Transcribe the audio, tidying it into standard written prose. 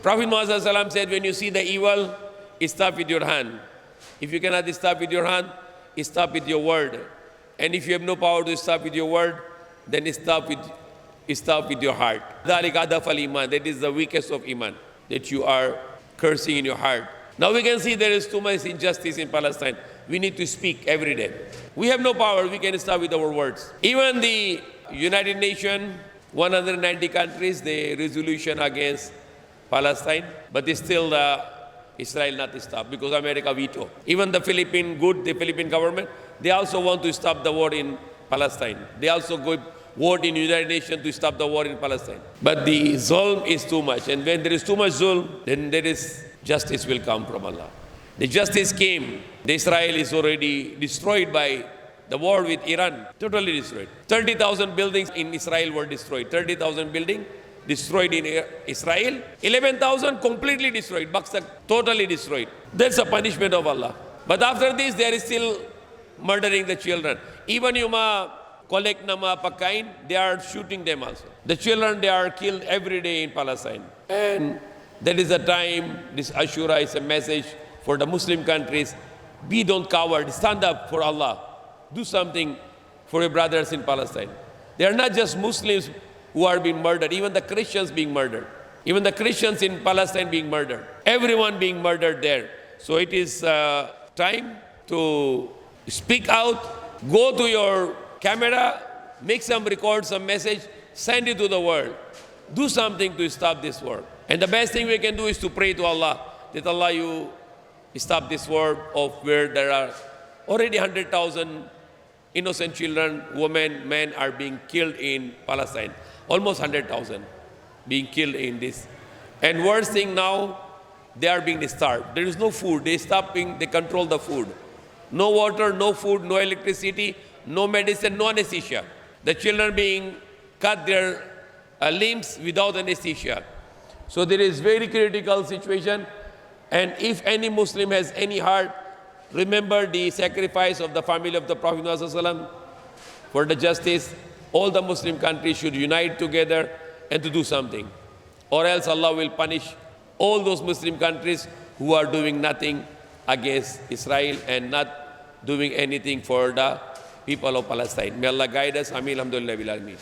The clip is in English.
Prophet Muhammad ﷺ said, when you see the evil, stop with your hand. If you cannot stop with your hand, stop with your word. And if you have no power to stop with your word, then stop with your heart. That is the weakest of iman, that you are cursing in your heart. Now we can see there is too much injustice in Palestine. We need to speak every day. We have no power, we can stop with our words. Even the United Nations, 190 countries, the resolution against Palestine, but still Israel not stop because America veto. Even the Philippine government, they also want to stop the war in Palestine. They also go vote in United Nations to stop the war in Palestine. But the zulm is too much. And when there is too much zulm, then there is justice will come from Allah. The justice came. The Israel is already destroyed by the war with Iran. Totally destroyed. 30,000 buildings in Israel were destroyed. 30,000 buildings destroyed in Israel. 11,000 completely destroyed. Baksa totally destroyed. That's a punishment of Allah. But after this, there is still murdering the children. Even you collect nama pagkain, they are shooting them also. The children, they are killed every day in Palestine. And that is the time, this Ashura is a message for the Muslim countries. Be don't coward, stand up for Allah. Do something for your brothers in Palestine. They are not just Muslims who are being murdered, even the Christians being murdered. Even the Christians in Palestine being murdered. Everyone being murdered there. So it is time to speak out, go to your camera, make some record, some message, send it to the world. Do something to stop this war. And the best thing we can do is to pray to Allah, that Allah, you stop this war of where there are already 100,000 innocent children, women, men are being killed in Palestine. Almost 100,000 being killed in this. And worst thing now, they are being starved. There is no food. They control the food. No water, no food, no electricity, no medicine, no anesthesia. The children being cut their limbs without anesthesia. So there is very critical situation. And if any Muslim has any heart, remember the sacrifice of the family of the Prophet ﷺ for the justice. All the Muslim countries should unite together and to do something. Or else Allah will punish all those Muslim countries who are doing nothing against Israel and not doing anything for the people of Palestine. May Allah guide us. Ameen. Alhamdulillah.